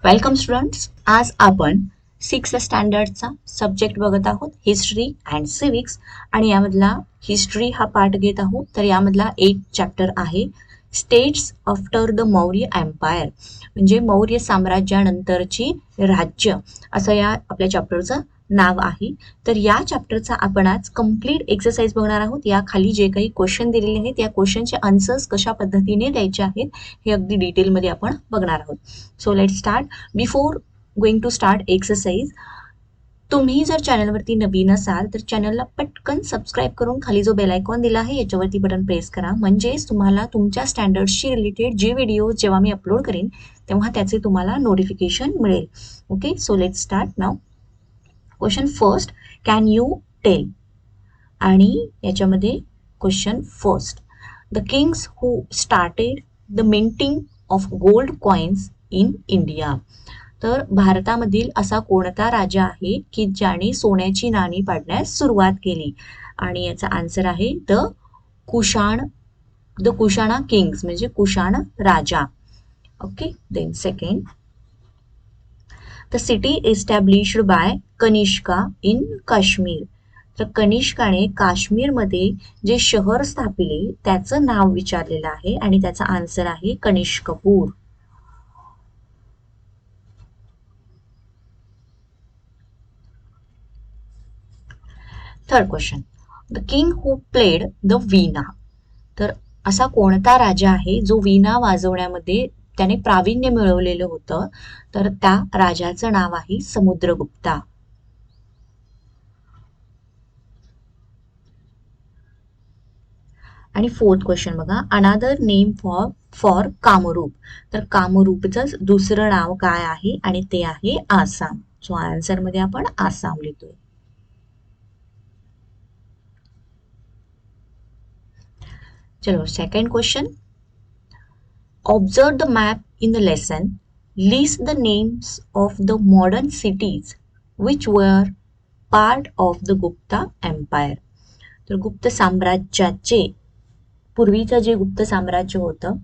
Welcome students. आज आपण 6th स्टँडर्डचा subject बघत आहोत, हिस्ट्री अँड सिविक्स. आणि यामधला हिस्ट्री हा पार्ट घेत आहोत. तर यामधला एक चॅप्टर आहे states after the Maurya empire, म्हणजे मौर्य साम्राज्यानंतरची राज्य, असं या आपल्या चॅप्टरचं नाव आहे. तर या चॅप्टरचा आपण आज कम्प्लीट एक्सरसाइज बघणार आहोत. या खाली जे काही क्वेश्चन दिलेले आहेत या क्वेश्चनचे आन्सर्स कशा पद्धतीने द्यायचे आहेत हे अगदी डिटेलमध्ये आपण बघणार आहोत. So let start. Before going to start exercise, तुम्ही जर चॅनलवरती नवीन असाल तर चॅनलला पटकन सबस्क्राईब करून खाली जो बेल आयकॉन दिला आहे याच्यावरती बटन प्रेस करा, म्हणजेच तुम्हाला तुमच्या स्टँडर्डशी रिलेटेड जे व्हिडिओ जेव्हा मी अपलोड करेन तेव्हा त्याचे तुम्हाला नोटिफिकेशन मिळेल. Okay, so let start now. Question first, can you tell? आणि याच्यामध्ये question first, the kings who started the minting of gold coins in India. तर भारतामधील असा कोणता राजा आहे की ज्याने सोन्याची नाणी पाडण्यास सुरुवात केली? आणि याचा आन्सर आहे द कुशाणा किंग्स, म्हणजे कुशाण राजा. Okay, then second, the city established by Kanishka in Kashmir. तर कनिष्काने काश्मीरमध्ये जे शहर स्थापिले त्याचं नाव विचारलेलं आहे आणि त्याचा आन्सर आहे Kanishkapur. Third question, the king who played the veena. तर असा कोणता राजा आहे जो वीणा वाजवण्यामध्ये त्याने प्रावीण्य मिळवलेलं होतं? तर त्या राजाचं नाव आहे समुद्रगुप्ता. आणि फोर्थ क्वेश्चन बघा, अनादर नेम फॉर कामरूप. तर कामरूपचं दुसरं नाव काय आहे? आणि ते आहे आसाम. सो आन्सर मध्ये आपण आसाम लिहितोय. चलो, second question, observe the map in the lesson, list the names of the modern cities which were part of the Gupta empire. तर गुप्त साम्राज्याचे, पूर्वीचं जे गुप्त साम्राज्य होतं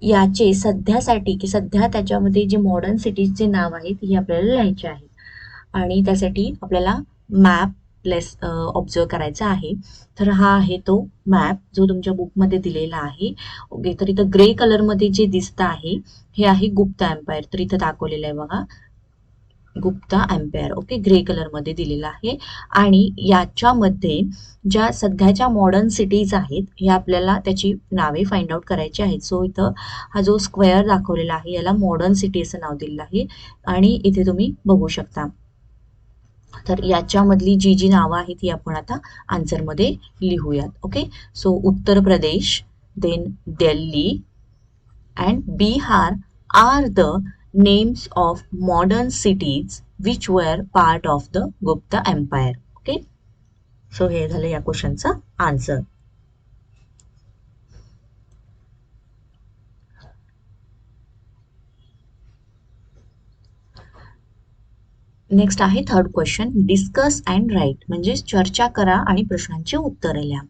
याचे सध्यासाठी की सध्या त्याच्यामध्ये जे मॉडर्न सिटीजचे नाव आहेत हे आपल्याला लिहायचे आहेत. आणि त्यासाठी आपल्याला मॅप ऑब्झर्व करायचा आहे. तर हा आहे तो मॅप जो तुमच्या बुकमध्ये दिलेला आहे. ओके, तर इथं ग्रे कलरमध्ये जे दिसतं आहे हे आहे गुप्ता एम्पायर. तर इथं दाखवलेलं आहे बघा, गुप्ता एम्पायर. ओके, ग्रे कलरमध्ये दिलेला आहे. आणि याच्यामध्ये ज्या सध्याच्या मॉडर्न सिटीज आहेत हे आपल्याला त्याची नावे फाइंड आउट करायची आहेत. सो इथं हा जो स्क्वेअर दाखवलेला आहे याला मॉडर्न सिटी असं नाव दिलेलं आहे आणि इथे तुम्ही बघू शकता. तर याच्यामधली जी जी नावं आहेत ती आपण आता आन्सरमध्ये लिहूयात. Okay, so Uttar Pradesh, then Delhi and Bihar are the names of modern cities which were part of the Gupta Empire. Okay, so हे झालं या क्वेश्चनचा आन्सर. नेक्स्ट आहे third question, discuss and write, म्हणजे चर्चा करा आणि प्रश्नांची उत्तरे लिहा.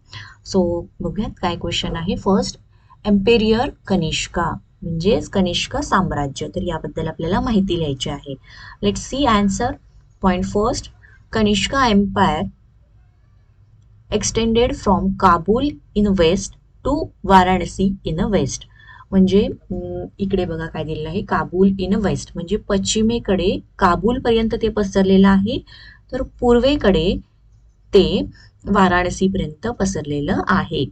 सो बघूयात काय क्वेश्चन आहे. फर्स्ट, एम्पेरियर कनिष्का, म्हणजेच कनिष्क साम्राज्य. तर याबद्दल आपल्याला माहिती लिहायची आहे. Let see answer. Point first, Kanishka empire extended from Kabul in west to Varanasi in west. म्हणजे इकडे बघा काय दिलेलं आहे, काबूल इन वेस्ट, म्हणजे पश्चिमेकडे काबूल पर्यंत ते पसरलेलं आहे, तर पूर्वेकडे ते वाराणसी पर्यंत पसरलेलं आहे.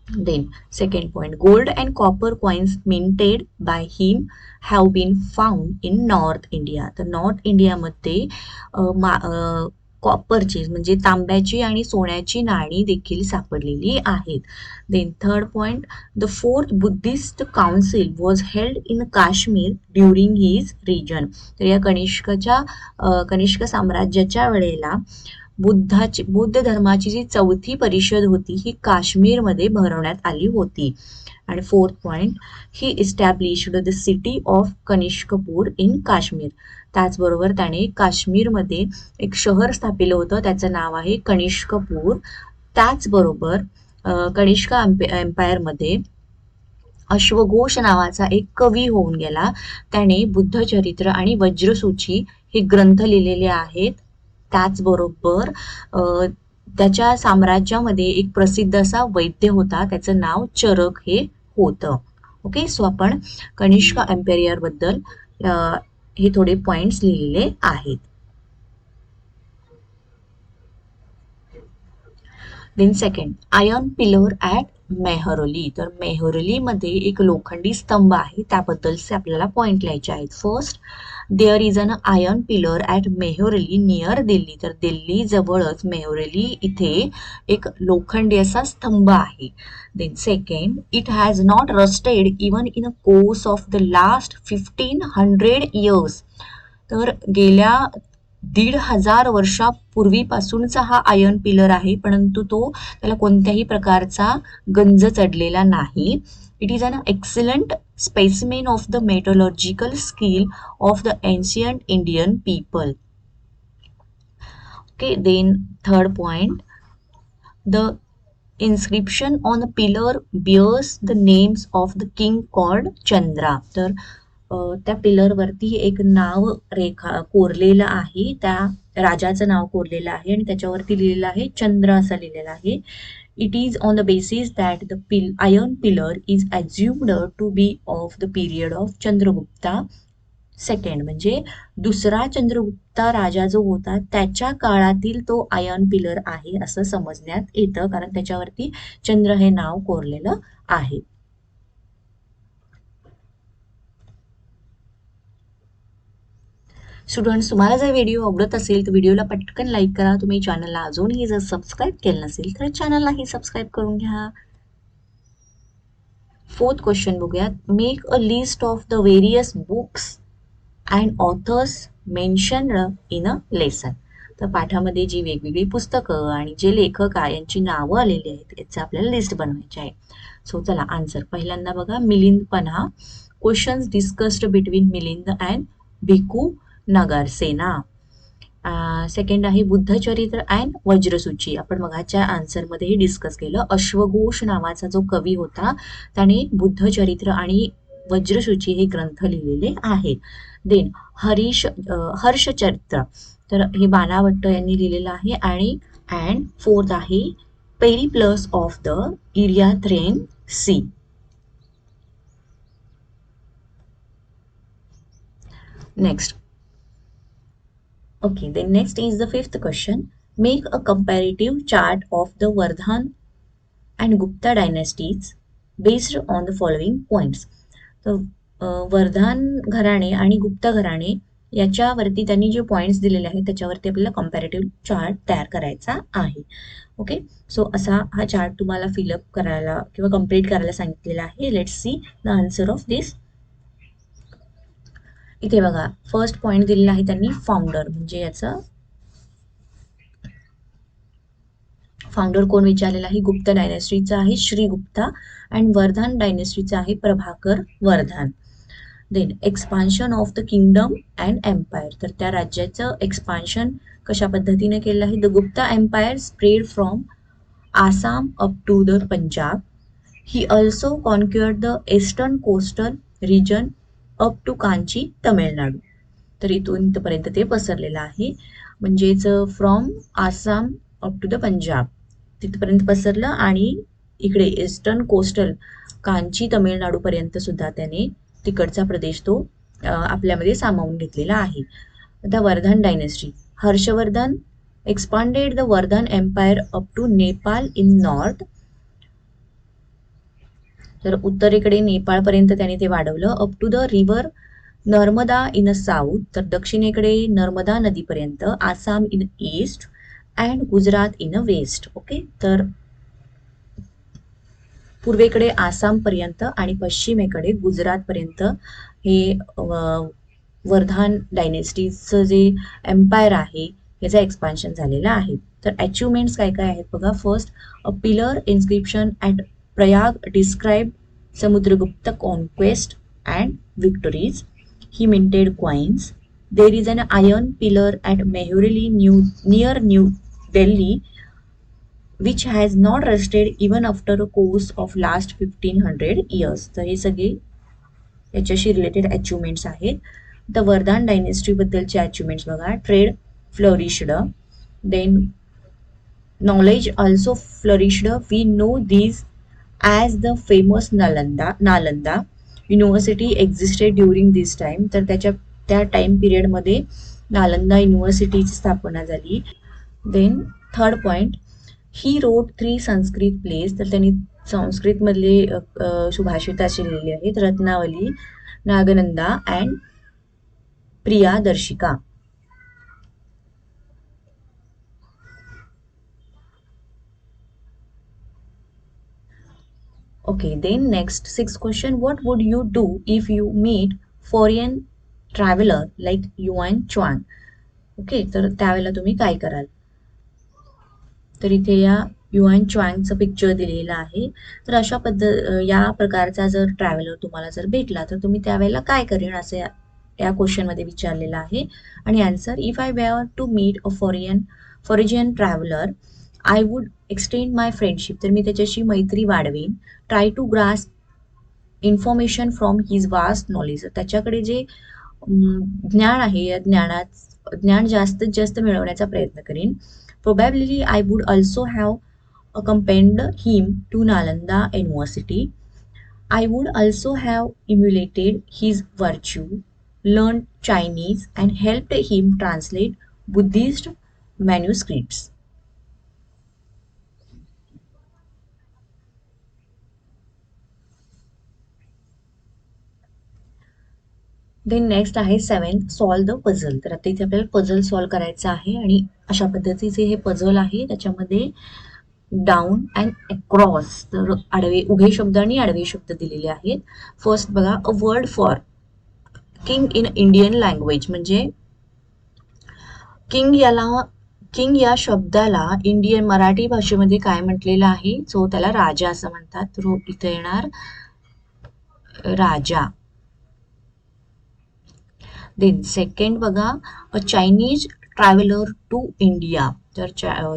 Then second point, gold and copper coins minted by him have been found in north India. तर नॉर्थ इंडियामध्ये कॉपरची म्हणजे तांब्याची आणि सोन्याची नाणी देखील सापडलेली आहेत. Then third point, the fourth Buddhist council was held in Kashmir during his region. तर या कनिष्क साम्राज्याच्या वेळेला बुद्ध धर्माची जी चौथी परिषद होती ही काश्मीरमध्ये भरवण्यात आली होती. आणि fourth point, he established the city of Kanishkapur in Kashmir. त्याचबरोबर त्याने काश्मीरमध्ये एक शहर स्थापिलं होतं, त्याचं नाव आहे कनिष्कपूर. त्याचबरोबर कनिष्का एम्पायरमध्ये अश्वघोष नावाचा एक कवी होऊन गेला. त्याने बुद्धचरित्र आणि वज्रसूची हे ग्रंथ लिहिलेले आहेत. त्याचबरोबर त्याच्या साम्राज्यामध्ये एक प्रसिद्ध असा वैद्य होता, त्याचं नाव चरक हे होतं. ओके, सो आपण कनिष्क एम्पेरियर बद्दल हे थोडे पॉइंट्स लिहिलेले आहेत. Then second, iron pillar at Mehrauli. तर मेहरलीमध्ये एक लोखंडी स्तंभ आहे, त्याबद्दलचे आपल्याला पॉइंट लिहायचे आहेत. First, there is an iron pillar at Mehrauli near Delhi. तर दिल्ली जवळच मेहरली इथे एक लोखंडी असा स्तंभ आहे. Then second, it has not rusted even in a course of the last 1500 years. तर गेल्या 1500 वर्षापूर्वीपासूनचा हा आयर्न पिलर आहे, परंतु तो त्याला कोणत्याही प्रकारचा गंज चढलेला नाही. It is an excellent specimen of the metallurgical skill of the ancient Indian people. Okay, then third point, the inscription on the pillar bears the names of the king called Chandra. तर त्या पिलरवरती एक नाव रेखा कोरलेलं आहे, त्या राजाचं नाव कोरलेलं आहे आणि त्याच्यावरती लिहिलेलं आहे चंद्र असं लिहिलेलं आहे. It is on the basis that the iron pillar is assumed to be of the period of Chandragupta second. म्हणजे दुसरा चंद्रगुप्ता राजा जो होता त्याच्या काळातील तो आयर्न पिलर आहे असं समजण्यात येतं, कारण त्याच्यावरती चंद्र हे नाव कोरलेलं आहे. स्टुडंट्स, तुम्हाला जर व्हिडिओ आवडत असेल तर व्हिडिओला पटकन लाईक करा. तुम्ही चॅनलला अजूनही जर सबस्क्राईब केलं नसेल तर चॅनललाही सबस्क्राईब करून घ्या. फोर्थ क्वेश्चन बघूयात. Make a list of the various books and authors mentioned in a lesson. तर पाठामध्ये जी वेगवेगळी पुस्तकं आणि जे लेखक आहे यांची नावं आलेली आहेत याचं आपल्याला लिस्ट बनवायची आहे. सो चला आन्सर पहिल्यांदा बघा, Milind Panha. Questions discussed between Milind and Bhiku Nagarsena. Second आहे बुद्धचरित्र अँड वज्रसूची. आपण मगाच्या आन्सरमध्येही डिस्कस केलं. अश्वघोष नावाचा जो कवी होता त्याने बुद्धचरित्र आणि वज्रसूची हे ग्रंथ लिहिलेले आहेत. देन हर्षचरित्र, तर हे बाणाभट्ट यांनी लिहिलेलं आहे. आणि अँड फोर्थ आहे Periplus of the Erythraean Sea. Next, okay, then next is the fifth question. Make a comparative chart of the Vardhan and Gupta dynasties based on the following points. तर वर्धन घराणे आणि गुप्ता घराणे याच्यावरती त्यांनी जे पॉइंट्स दिलेले आहेत त्याच्यावरती आपल्याला कम्पॅरेटिव्ह चार्ट तयार करायचा आहे. ओके, सो असा हा चार्ट तुम्हाला फिलअप करायला किंवा कम्प्लीट करायला सांगितलेला आहे. Let's see the answer of this. इथे बघा, फर्स्ट पॉइंट दिलेला आहे त्यांनी फाउंडर, म्हणजे याचं फाउंडर कोण विचारलेला आहे. गुप्ता डायनेस्टीचा आहे श्री गुप्ता अँड वर्धन डायनेस्टीचा आहे Prabhakar Vardhan. Then expansion of the kingdom and empire, तर त्या राज्याचं एक्सपान्शन कशा पद्धतीने केलं आहे. The Gupta empire spread from Assam up to the Punjab. He also conquered the eastern coastal region up to Kanchi Tamil Nadu. तर इथून इथपर्यंत ते पसरलेलं आहे, म्हणजेच from Assam up to the Punjab तिथपर्यंत पसरलं आणि इकडे ईस्टर्न कोस्टल कांची तमिळनाडूपर्यंत सुद्धा त्याने तिकडचा प्रदेश तो आपल्यामध्ये सामावून घेतलेला आहे. आता Vardhan dynasty, Harshavardhan expanded the Vardhan empire up to Nepal in north. तर उत्तरेकडे नेपाळपर्यंत त्याने ते वाढवलं. Up to the river Narmada in south, तर दक्षिणेकडे नर्मदा नदीपर्यंत. Assam in east and Gujarat in west. Okay, तर पूर्वेकडे आसामपर्यंत आणि पश्चिमेकडे गुजरातपर्यंत हे वर्धन डायनेस्टीचं जे एम्पायर आहे याचं एक्सपान्शन झालेलं आहे. तर अचिव्हमेंट्स काय काय आहेत बघा. First, a pillar inscription at Prayag describe Samudragupta conquest and victories. He minted coins. There is an iron pillar at Mehurli near New Delhi which has not rusted even after a course of last 1500 years. तर हे सगळे याच्याशी related achievements आहेत. The Vardhan डायनेस्टीबद्दलचे achievements बघा. Trade flourished, then knowledge also flourished. We know these as the famous Nalanda University existed during this time. तर त्या time पिरियडमध्ये नालंदा युनिव्हर्सिटीची स्थापना झाली. Then third point, he wrote 3 Sanskrit plays. तर त्यांनी संस्कृतमधले सुभाषित असे लिहिलेले आहेत. Ratnavali, Nagananda and Priyadarshika. Okay, then next sixth question, what would you do if you meet foreign traveler like Yuan Chuan? Okay, तर त्यावेळेला तुम्ही काय कराल? तर इथे या युआन च्वांगचं पिक्चर दिलेलं आहे. तर अशा या प्रकारचा जर ट्रॅव्हलर तुम्हाला जर भेटला तर तुम्ही त्यावेळेला काय करेन असे या क्वेश्चनमध्ये विचारलेलं आहे. आणि answer, if I were to meet a foreign traveller I would extend my friendship. तर मी त्याच्याशी मैत्री वाढवेन. Try to grasp information from his vast knowledge. त्याच्याकडे जे ज्ञान आहे या ज्ञान जास्तीत जास्त मिळवण्याचा प्रयत्न करेन. Probably I would also have accompanied him to Nalanda University. I would also have emulated his virtue, learned Chinese, and helped him translate Buddhist manuscripts. Then next आहे 7th, सॉल्व द पझल. तर आता इथे आपल्याला puzzle solve करायचं आहे आणि अशा पद्धतीचे हे पझल आहे. त्याच्यामध्ये डाऊन अँड अक्रॉस, तर उभे शब्द आणि आडवे शब्द दिलेले आहेत. फर्स्ट बघा, a word for king in Indian language. म्हणजे किंग या शब्दाला इंडियन मराठी भाषेमध्ये काय म्हटलेलं आहे? सो त्याला राजा असं म्हणतात. तर इथे येणार राजा. देन सेकंड बघा, अ चायनीज ट्रॅव्हलर टू इंडिया. तर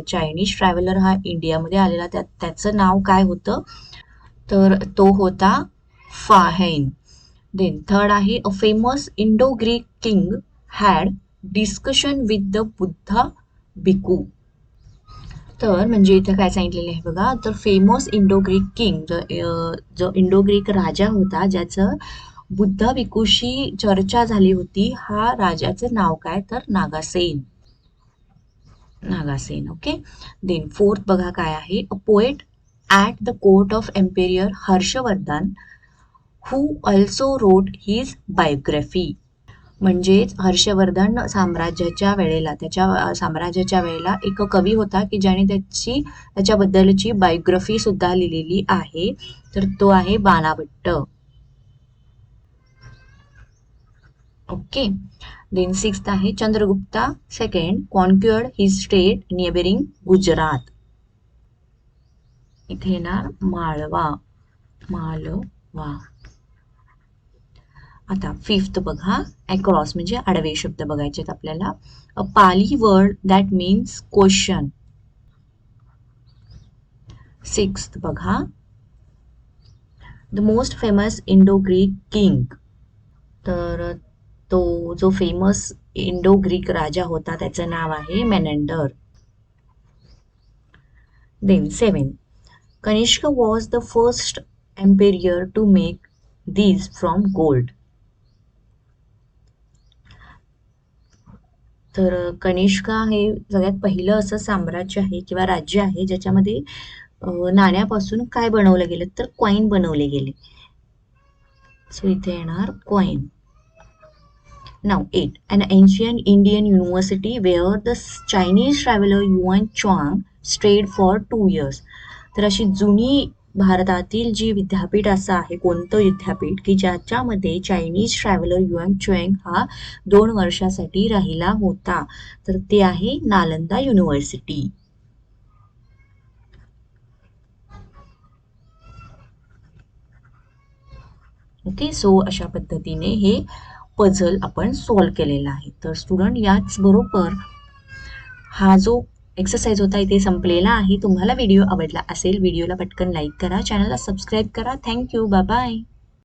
चायनीज ट्रॅव्हलर हा इंडियामध्ये आलेला, त्याचं नाव काय होतं? तर तो होता फाहेन. देन थर्ड आहे, a famous Indo Greek king had discussion with the Buddha भिक्खू. तर म्हणजे इथं काय सांगितलेलं आहे बघा, तर फेमस इंडो ग्रीक किंग, जो इंडो ग्रीक राजा होता ज्याचं बुद्धा भिक्खूशी चर्चा झाली होती, हा राजाचं नाव काय? तर नागासेन. ओके. देन फोर्थ बघा काय आहे, a poet at the court of Imperial Harshvardhan who also wrote his biography. म्हणजेच हर्षवर्धन त्याच्या साम्राज्याच्या वेळेला एक कवी होता की ज्याने त्याच्याबद्दलची बायोग्राफी सुद्धा लिहिलेली आहे. तर तो आहे बाणाभट्ट. ओके. देन सिक्स्थ आहे, Chandragupta second conquered his state neighbouring Gujarat. इथे येणार माळवा. आता फिफ्थ बघा, अक्रॉस म्हणजे आडवे शब्द बघायचे आहेत आपल्याला. A Pali word that means question. Sixth बघा, the most famous Indo Greek king. तर तो जो फेमस इंडो ग्रीक राजा होता त्याचं नाव आहे Menander. Then 7, Kanishka was the first emperor to make these from gold. तर कनिष्का हे सगळ्यात पहिलं असं साम्राज्य आहे किंवा राज्य आहे ज्याच्यामध्ये नाण्यापासून काय बनवलं गेलं? तर कॉइन बनवले गेले. सो इथे येणार coin. Now 8, an ancient Indian university where the Chinese traveler Yuan Chuang stayed for 2 years. तर अशी जुनी भारतातील जी विद्यापीठ असं आहे, कोणतं विद्यापीठ की ज्याच्यामध्ये चायनीज ट्रॅव्हलर युआन च्वांग हा 2 वर्षासाठी राहिला होता? तर ते आहे नालंदा युनिव्हर्सिटी. ओके. सो अशा पद्धतीने हे पझल आपण सॉल्व केलेला आहे. तर स्टुडंट, याच बरोबर हा जो एक्सरसाइज होता इथे संपलेला आहे. तुम्हाला व्हिडिओ आवडला असेल, व्हिडिओला पटकन लाईक करा, चॅनलला सबस्क्राईब करा. थँक्यू. Bye bye.